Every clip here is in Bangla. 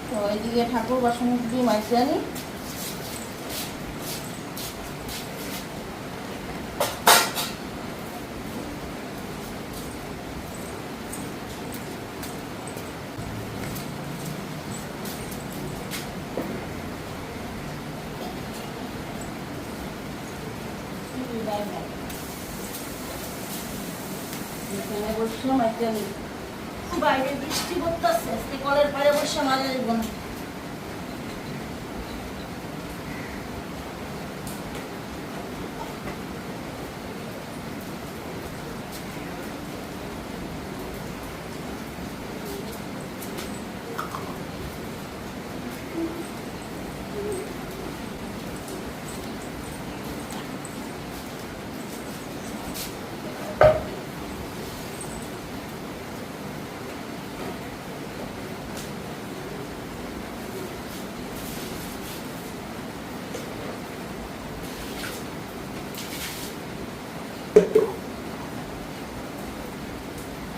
তো এইদিকে ঠাকুর বাসনগুলি মাঝে আনি। বাইরে বৃষ্টি পড়তেছে, কলের পাড়ে বসে মাঝে যাবো না।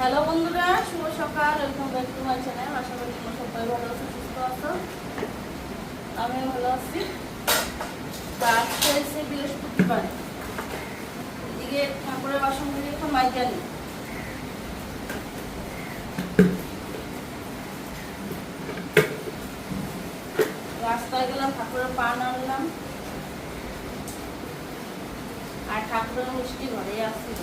হ্যালো বন্ধুরা, শুভ সকাল। Welcome back to my channel. আশা করি তোমরা সবাই ভালো আছো, সুস্থ আছো। আমিও ভালো আছি। আজকে হচ্ছে বৃহস্পতিবার। এদিকে ঠাকুরের বাসনগুলি এখন মাইজা নিই। রাস্তায় গেলাম, ঠাকুরের পান আনলাম, আর ঠাকুরের মিষ্টি ঘরে আসছিল।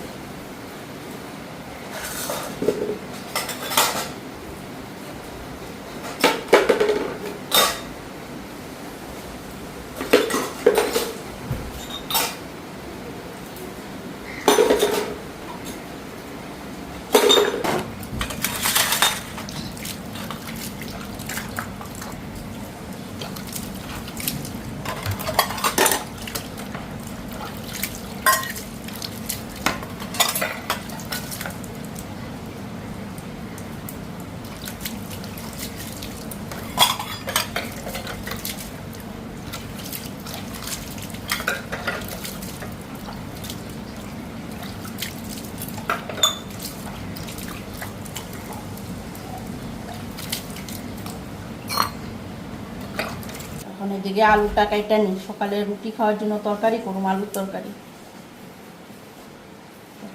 এখন এদিকে আলুটা কাইটা নিই, সকালে রুটি খাওয়ার জন্য তরকারি করুম, আলুর তরকারি।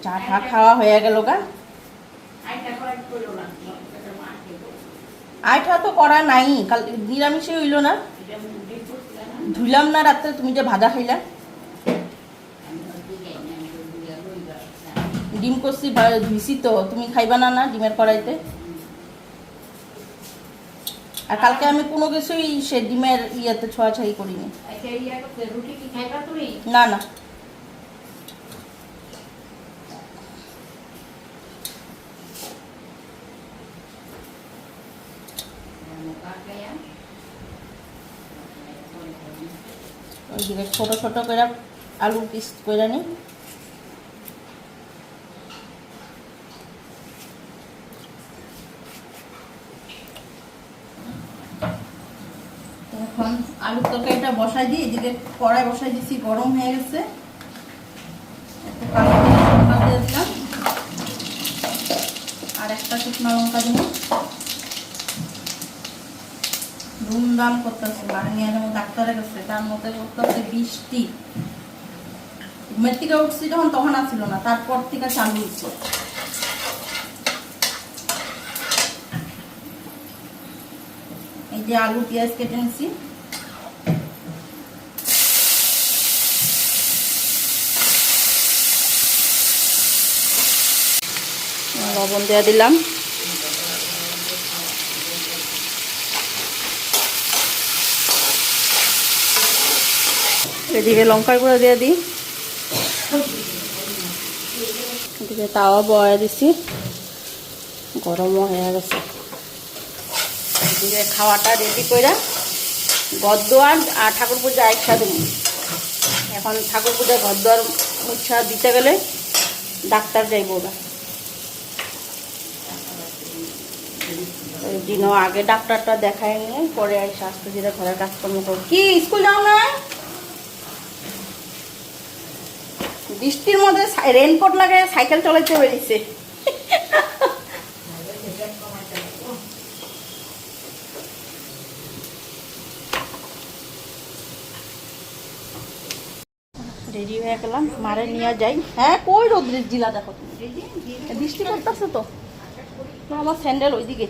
চা টা খাওয়া হয়ে গেল গা। আইটা তো করা নাই, কাল নিরামিষে হইল না, ধুইলাম না রাত্রে। তুমি যে ভাজা খাইলা, ডিম করছি ধুইছি তো, তুমি খাইবা না? না ডিমের কড়াইতে। আর কালকে আমি কোনো কিছুই সে ডিমের ইয়েতে ছোঁয়াছাই করিনি। না না, ওইদিকে ছোট ছোট করে আলু পিস করে নিই। এখন আলুর তরকারিটা বসাই দিই। এদিকে কড়াই বসাই দিচ্ছি, গরম হয়ে গেছে। দিয়ে দিলাম, আর একটা শুকনো লঙ্কা দিব। ধুমধাম করতেছে, বাড়ি নিয়ে যেমন ডাক্তারে গেছে, তার মধ্যে করতেছে বৃষ্টি। ঘুমের থেকে উঠছি যখন, তখন আসছিল না, তারপর থেকে চালু হচ্ছে। এই যে আলু পেঁয়াজ কেটে নিচ্ছি, লবণ দিয়ে দিলাম। এদিকে লঙ্কার গুঁড়ো দিয়ে দিই। এদিকে তাওয়া বয়া দিছি, গরমও হয়ে গেছে। এদিকে খাওয়াটা রেডি করে ঘরদুয়ার আর ঠাকুর পূজা একসাথে দেব। এখন ঠাকুর পূজা ঘরদুয়ার মুছা দিতে গেলে ডাক্তার যাইব ওরা। ওই দিনও আগে ডাক্তারটা দেখায় নিয়ে পরে স্বাস্থ্য যেটা ঘরের কাজকর্ম করব। কি স্কুল যাও না? বৃষ্টির মধ্যে রেনকোট লাগে সাইকেল চালাইতে বেরিয়েছে। রেডি হয়ে গেলাম, মারে নিয়ে যাই। হ্যাঁ কই রোদ্রের জিলা দেখো তুমি, বৃষ্টি করতেছে তো, আমার স্যান্ডেল ওইদিকে।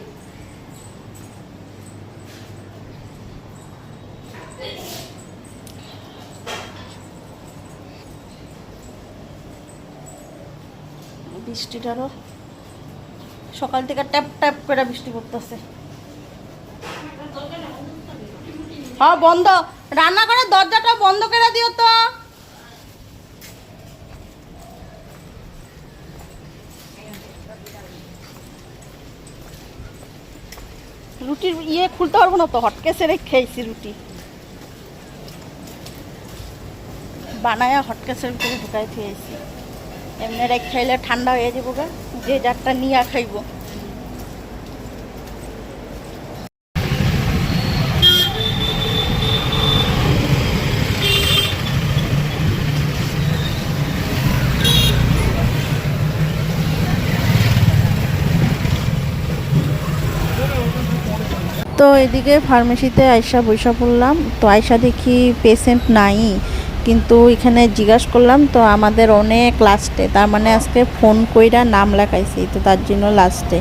বৃষ্টিটারও সকাল থেকে ট্যাপ ট্যাপ করে বৃষ্টি পড়তেছে। হ্যাঁ বন্ধ, রান্নাঘরের দরজাটা বন্ধ করে দিও তো। রুটির ইয়ে খুলতে পারবো না তো, হটকেসে রেখে খেয়েছি রুটি বানায়া, হটকেসের ভিতরে ঢুকাই খেয়েছি। এমনি রেখে খাইলে ঠান্ডা হয়ে যাবো গা, যে যারটা নিয়ে খাইব। তো এদিকে ফার্মেসিতে আয়সা বৈশা পড়লাম, তো আয়সা দেখি পেশেন্ট নাই, কিন্তু এখানে জিজ্ঞাসা করলাম তো আমাদের অনেক লাস্টে, তার মানে আজকে ফোন কইরা নাম লেখাইছি, তো তার জন্য লাস্টে।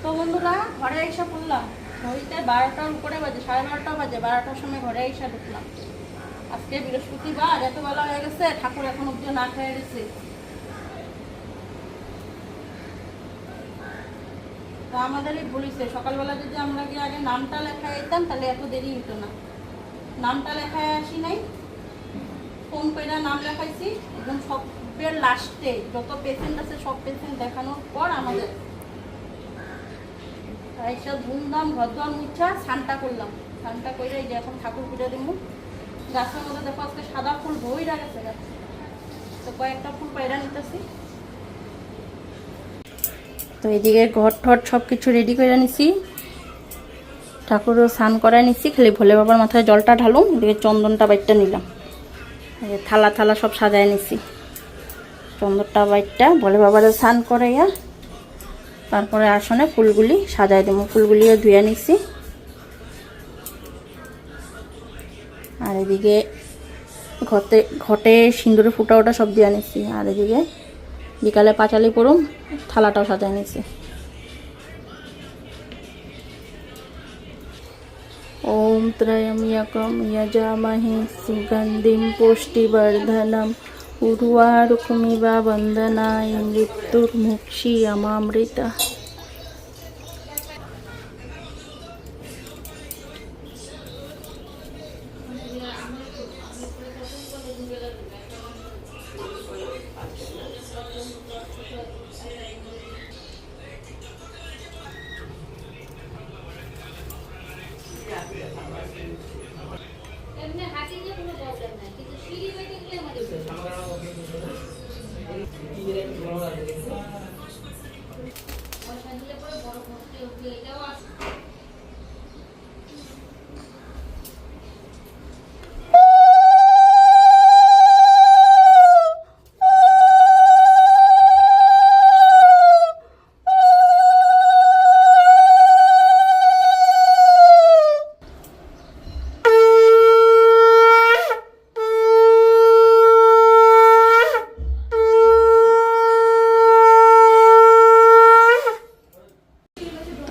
তো বন্ধুরা ঘরে এসে পড়লাম, ঘড়িতে 12টার উপরে বাজে, 12:30 বাজে, 12টার সময় ঘরে এসে ঢুকলাম। আজকে বৃহস্পতিবার, এত বেলা হয়ে গেছে, ঠাকুর এখন অব্দি না খেয়ে গেছে। তো আমাদেরই বলিছে, সকালবেলা যদি আমরা গিয়ে আগে নামটা লেখায় যেতাম তাহলে এত দেরি হতো না। নামটা লেখায় আসি নাই, ফোন করে নাম লেখাইছি একদম সবের লাস্টে। যত পেশেন্ট আছে সব পেশেন্ট দেখানোর পর আমাদের এইসব ধুমধাম ঘর দোয়ার মুছা স্নানটা করলাম। স্নানটা করে এই যে এখন ঠাকুর পুজো দিব। গাছের মধ্যে দেখো আজকে সাদা ফুল বইরা গেছে গাছ, তো কয়েকটা ফুল পায়রা নিতেছি। তো এদিকে ঘর ঠর সব কিছু রেডি করে নিছি, ঠাকুরও স্নান করাই নিচ্ছি, খালি ভোলে বাবার মাথায় জলটা ঢালুম। এদিকে চন্দনটা বাইটটা নিলাম, থালা থালা সব সাজায় নিছি। চন্দনটা বাইটটা ভোলে বাবার স্নান করাইয়া তারপরে আসনে ফুলগুলি সাজাই দেবো। ফুলগুলিও ধুয়ে নিচ্ছি। আর এদিকে ঘটে সিঁদুরে ফুটা ওটা সব দিয়ে নিচ্ছি। আর এদিকে বিকালে পাঁচালি পড়ুম, থালাটাও সাজাই নিচ্ছি। ওম ত্রয়ম্বকম যজামহে সুগন্ধিম পুষ্টিবর্ধনম উর্বারুকমিব বন্দনায় মৃত্যুর্মুক্ষীয়মামৃতা।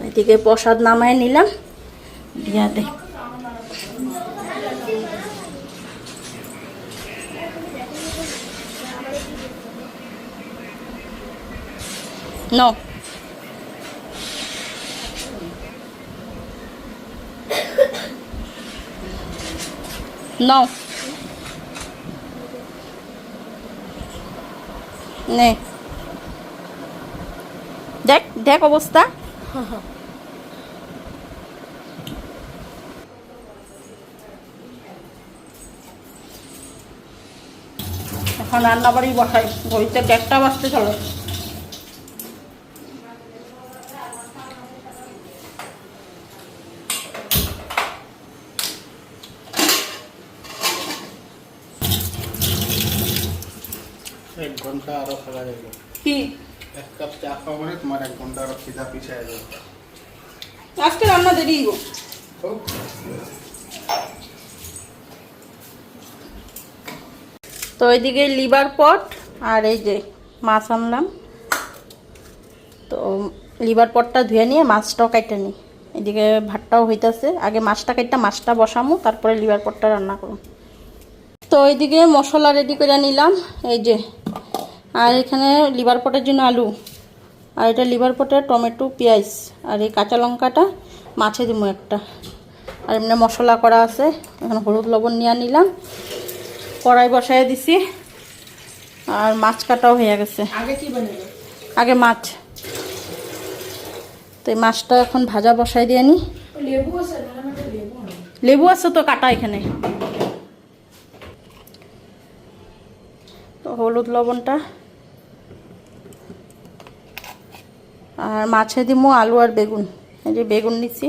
এদিকে প্রসাদ নামায় নিলাম, দিয়া দে। নো নো নে দেখ দেখ অবস্থা। এখন রান্না বাড়ি বসাই, ঘড়িতে 1:30 বাজতে চলো। एक घंटा आरो खावा जाइबो কি এক কাপ চা খাওয়া মানে তোমার 1 ঘন্টা খিদা পিছিয়ে যাবে। আজকে রান্না দেরি গো। তো ওইদিকে লিভার পট আর এই যে মাছ আনলাম, তো লিভার পটটা ধুয়ে নিয়ে মাছটাও কাটতে নিই। এদিকে ভাতটাও হইতেছে, আগে মাছটা কাটটা মাছটা বসামু, তারপরে লিভার পটটা রান্না করুন। তো ওইদিকে মশলা রেডি করে নিলাম এই যে, আর এখানে লিভার পটের জন্য আলু, আর এটা লিভার পটের টমেটো পেঁয়াজ, আর এই কাঁচা লঙ্কাটা মাছে দিব একটা, আর এমনি মশলা করা আছে। এখন হলুদ লবণ নিয়ে নিলাম, কড়াই বসাই দিছি, আর মাছ কাটাও হয়ে গেছে। আগে কি বানাবে? আগে মাছ, তো এই মাছটা এখন ভাজা বসাই দিয়ে নি। লেবু আছে না? লেবু নেই। লেবু আছে তো কাটা এখানে। তো হলুদ লবণটা, আর মাছে দিব আলু আর বেগুন। এই যে বেগুন নিচ্ছি,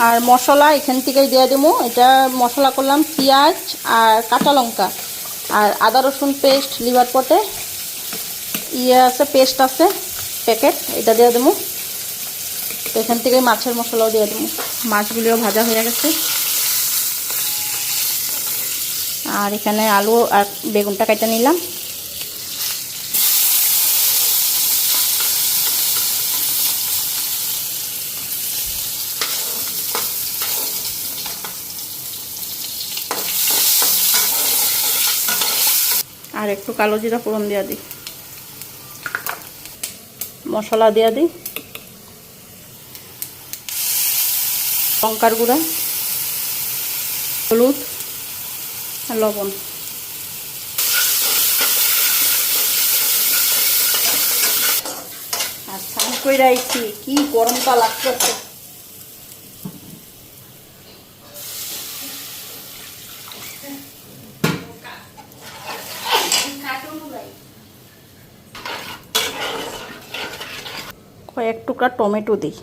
আর মশলা এখান থেকেই দিয়ে দেবো। এটা মশলা করলাম পেঁয়াজ আর কাঁচা লঙ্কা আর আদা রসুন পেস্ট, লিভার পটে ইয়ে আছে পেস্ট আছে প্যাকেট, এটা দিয়ে দেবো। তো এখান থেকে মাছের মশলাও দিয়ে দেবো। মাছগুলিও ভাজা হয়ে গেছে, আর এখানে আলু আর বেগুনটা কেটে নিলাম। আর একটু কালো জিরা ফোড়ন দিয়ে দিই, মশলা দিয়ে দিই, লঙ্কার গুঁড়া, হলুদ আর লবণ। আর স্নান করে আইছি, কি গরমটা লাগতেছে। কয়েক টুকরা টমেটো দিই।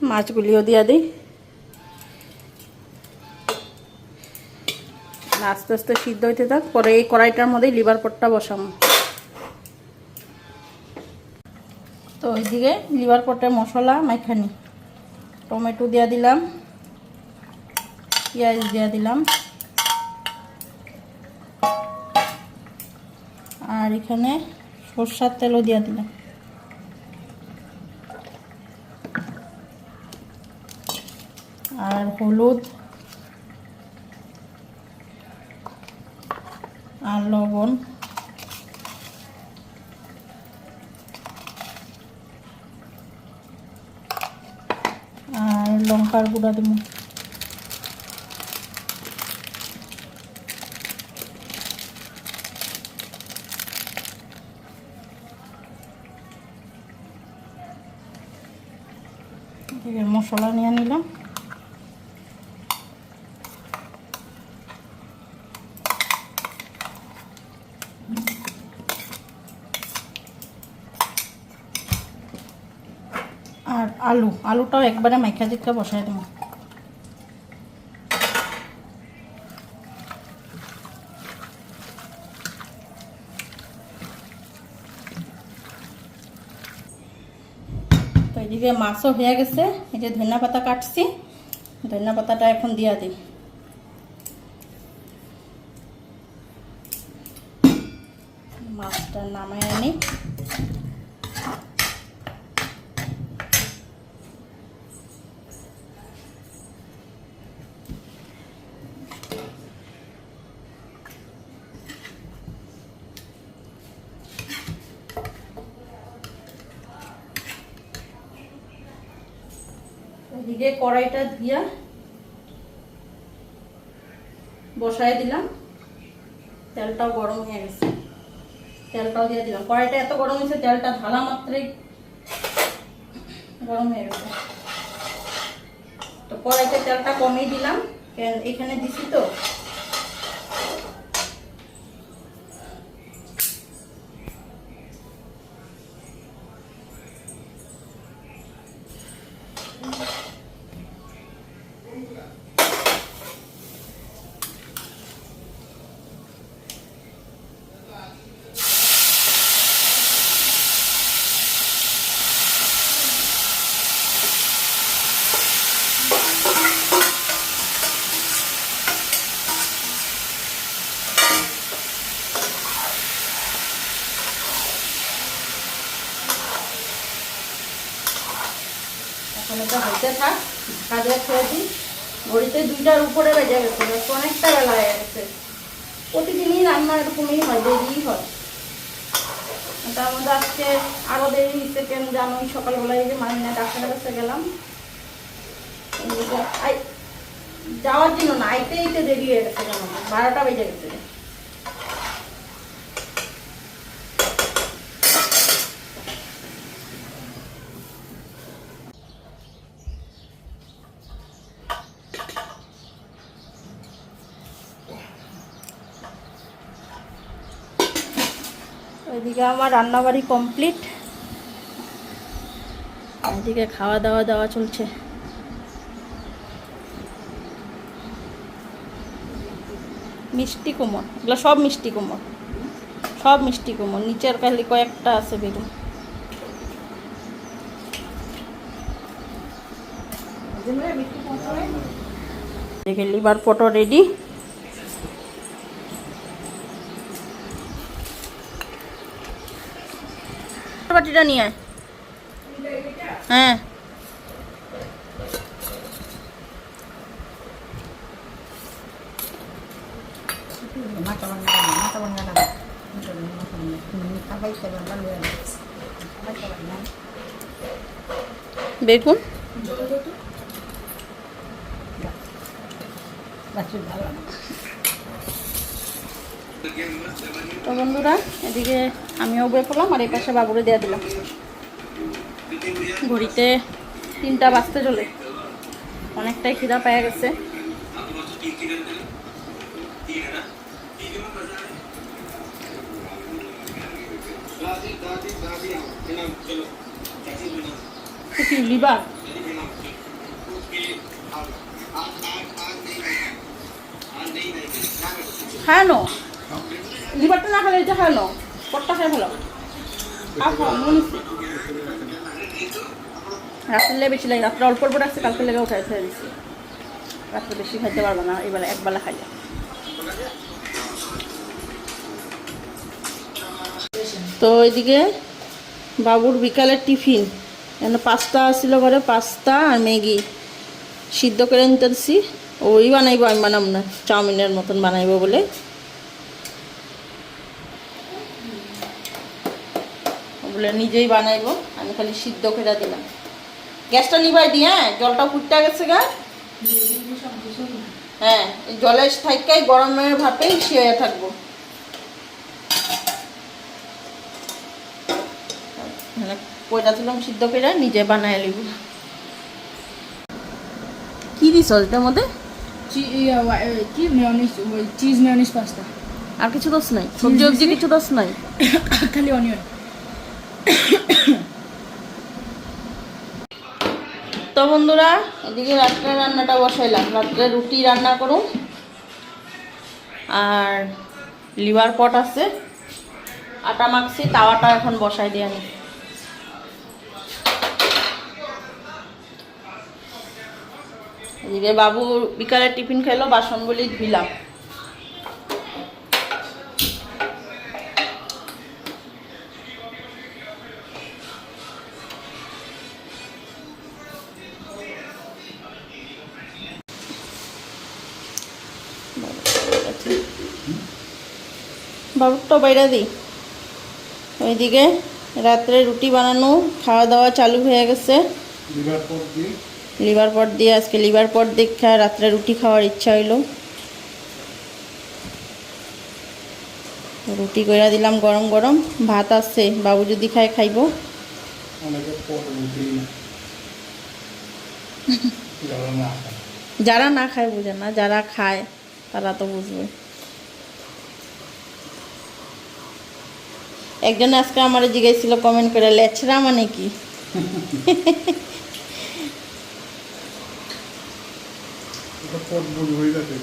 মাছগুলিও দিয়ে দিই, আস্তে আস্তে সিদ্ধ হইতে থাক। পরে এই কড়াইটার মধ্যে লিভার পটটা বসাবো। তো ওইদিকে লিভার পটের মশলা মাইখানি, টমেটো দিয়ে দিলাম, পেঁয়াজ দিয়ে দিলাম, আর এখানে সরষের তেলও দিয়ে দিলাম, আর হলুদ আর লবণ, আর লঙ্কার গুঁড়া দেবো। মশলা নিয়ে নিলাম, আর আলুটাও একবারে মাইখা জিখা বসাই দেবো। তো এদিকে মাছও হয়ে গেছে, এই যে ধনিয়া পাতা কাটছি, ধনিয়া পাতাটা এখন দিয়া দিই। মাছটা নামাই আনি, এদিকে কড়াইটা দিয়া বসাই দিলাম, তেলটাও গরম হয়ে গেছে, তেলটাও দিয়ে দিলাম। কড়াইটা এত গরম হয়েছে, তেলটা ঢালা মাত্রই গরম হয়ে গেছে। তো কড়াইতে তেলটা কমিয়ে দিলাম, এখানে দিছি তো। এখন এটা হইতে থাক, কাজে ছেড়ে দিই। ঘড়িতে 2টার উপরে বেজে গেছে, অনেকটা বেলা হয়ে গেছে। প্রতিদিনই রান্না এরকমই হয়, দেরিই হয়। তার মধ্যে আজকে আরো দেরি হয়েছে, কেন জানোই সকালবেলায় যে মামিনা ডাক্তারের কাছে গেলাম, যাওয়ার জন্য না, আইতে দেরি হয়ে গেছে, কেন 12টা বেজে গেছে। ওইদিকে আমার রান্নাবাড়ি কমপ্লিট, এদিকে খাওয়া দাওয়া চলছে। মিষ্টি কুমড়, এগুলো সব মিষ্টি কুমড়, সব মিষ্টি কুমড়। নিচের খালি কয়েকটা আছে বেগুন। দেখে লিভার পটো রেডি। বাটিটা নিয়ে আয়। হ্যাঁ বেগুন তো বন্ধুরা, এদিকে আমিও বের করলাম আর এই পাশে বাবুরে দিয়ে দিলাম। ঘড়িতে 3টা বাজতে চলে, অনেকটাই খিদা পাওয়া গেছে। লিভার খায় নো, লিভারটা না খেলে এটা খায় নো, পটটা খাই ভালো। রাত্রে বেশি লাগে, রাত্রে অল্প অল্প রাখছে, কালকে লেগে উঠাই ফেলে দিচ্ছি। রাত্রে বেশি খাইতে পারবো না, এবেলা একবেলা খাইলে। তো ওইদিকে বাবুর বিকালের টিফিন, পাস্তা ছিল ঘরে, পাস্তা আর ম্যাগি সিদ্ধ করে নিতেছি। ওই বানাইবো, আমি বানাব না, চাউমিনের মতন বানাইবো বলে। বলে নিজেই বানাইবো, আমি খালি সিদ্ধ করে দিলাম। গ্যাসটা নিভাই দি, হ্যাঁ জলটা ফুটতে গেছে গা। হ্যাঁ জলের থাইকাই গরমের ভাপেই শুয়ে থাকবো। কইটা দিলাম সিদ্ধ করে, নিজে বানায় লিব। কি দিছ এটার মধ্যে? Cheese mayonnaise pasta. আর কিছু দোষ নাই, সবজি সবজি কিছু দোষ নাই, খালি অনিয়ন। তো বন্ধুরা, এদিকে রাত্রে রান্নাটা বসাইলাম। রাত্রে রুটি রান্না করুন, আর লিভার পট আছে, আটা মাখছি, তাওয়াটা এখন বসাই দিয়ে আনি। এদিকে বাবু বিকালে টিফিন খেলো, বাসনগুলি ধুইলাম। বাবুরটা বাইরে দিই। ওইদিকে রাত্রে রুটি বানানো, খাওয়া দাওয়া চালু হয়ে গেছে। লিভার পট দিয়ে আজকে লিভার পট দেখা রাত্রে রুটি খাওয়ার ইচ্ছা হইল, রুটি কইরা দিলাম গরম গরম। ভাত আছে, বাবু যদি খায় খাইব। যারা না খায়। যারা না খায় বুঝে না, যারা খায় তারা তো বুঝবে। একজন আজকে আমার জিজ্ঞাসছিল কমেন্ট করে, লেচড়া মানে কি? এটা পট বুঝ হয়ে যাবে।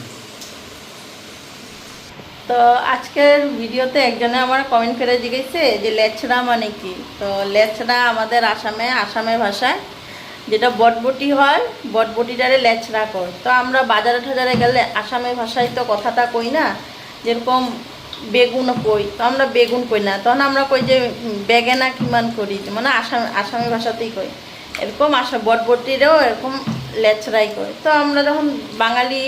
তো আজকের ভিডিওতে একজনে আমার কমেন্ট করে জিজ্ঞেসে যে লেচড়া মানে কি। তো লেচড়া আমাদের আসামের ভাষায় যেটা বটবটি হয়, বটবটিটারে লেচড়া কয়। তো আমরা বাজারে ঠাজারে গেলে আসামের ভাষায় তো কথাটা কই না, যেরকম বেগুন কই, তো আমরা বেগুন কই না, তখন আমরা কই যে বেগেনা কিমান করি, মানে আসামি ভাষাতেই কই। এরকম বটবটিরেও এরকম লেচড়াই কয়। তো আমরা যখন বাঙালি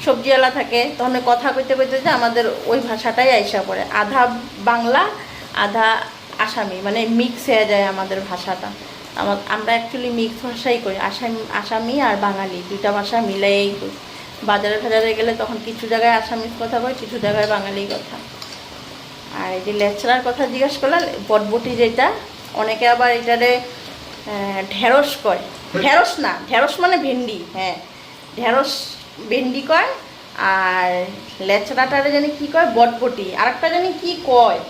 সবজিওয়ালা থাকে তখন ওই কথা কইতে কইতে যে আমাদের ওই ভাষাটাই আইসা পড়ে, আধা বাংলা আধা আসামি, মানে মিক্স হয়ে যায় আমাদের ভাষাটা। আমরা অ্যাকচুয়ালি মিক্স ভাষাই কই, আসামি আর বাঙালি দুইটা ভাষা মিলাইই কই। বাজারে টাজারে গেলে তখন কিছু জায়গায় আসামিস কথা কয়, কিছু জায়গায় বাঙালি কথা। আর এই যে লেচড়ার কথা জিজ্ঞেস করলাম, বটবটি যেটা, অনেকে আবার এটারে ঢেঁড়স কয়। ঢেঁড়স না, ঢেঁড়স মানে ভেন্ডি, হ্যাঁ ঢেঁড়স ভেন্ডি কয়। আর লেচড়াটারে জানি কি কয়, বটবটি। আর একটা জানি কি কয়,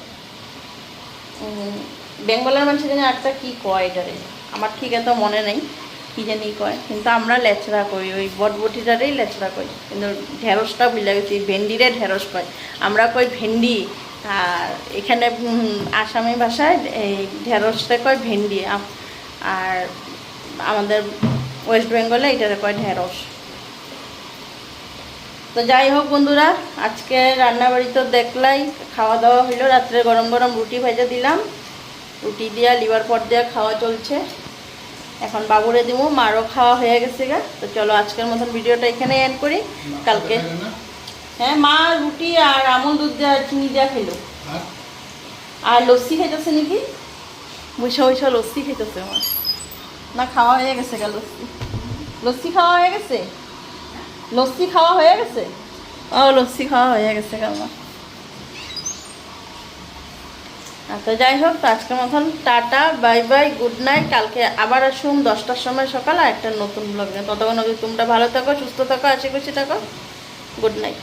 বেঙ্গলের মানুষ জানি আরেকটা কি কয় এটারে, আমার ঠিক এত মনে নেই কি জানি কয়, কিন্তু আমরা লেচড়া কই, ওই বটবটিটারেই লেচড়া কই। কিন্তু ঢেঁড়সটা বুঝলে গেছি, ভেন্ডিরে ঢেঁড়স কয়, আমরা কই ভেন্ডি। আর এখানে আসামি ভাষায় এই ঢেঁড়সটা কয় ভেন্ডি। আর আমাদের ওয়েস্ট বেঙ্গলে এটারে কয় ঢেঁড়স। তো যাই হোক বন্ধুরা, আজকে রান্নাবাড়ি তো দেখলাই, খাওয়া দাওয়া হইলো। রাত্রে গরম গরম রুটি ভেজে দিলাম, রুটি দিয়া লিভার পট দিয়া খাওয়া চলছে। এখন বাবুরে দিব, মারও খাওয়া হয়ে গেছে গা। তো চলো আজকের মতন ভিডিওটা এখানে এন্ড করি। কালকে হ্যাঁ, মা রুটি আর আমুল দুধ দেওয়া চিনি দেওয়া খেলো, আর লস্যি খাইতেছে নাকি, বৈশা বৈশা লস্যি খাইতেছে আমার। না খাওয়া হয়ে গেছে গা লস্যি, লস্যি খাওয়া হয়ে গেছে, লস্যি খাওয়া হয়ে গেছে, ও লস্যি খাওয়া হয়ে গেছে গা আমার। তো যাই হোক, তো আজকের মতন tata, bye bye, good night. কালকে আবার আসুন 10টার সময় সকালে একটা নতুন ব্লগ নিয়ে। ততক্ষণ অবধি তোমরা ভালো থাকো, সুস্থ থাকো, আশা করছি থাকো। Good night.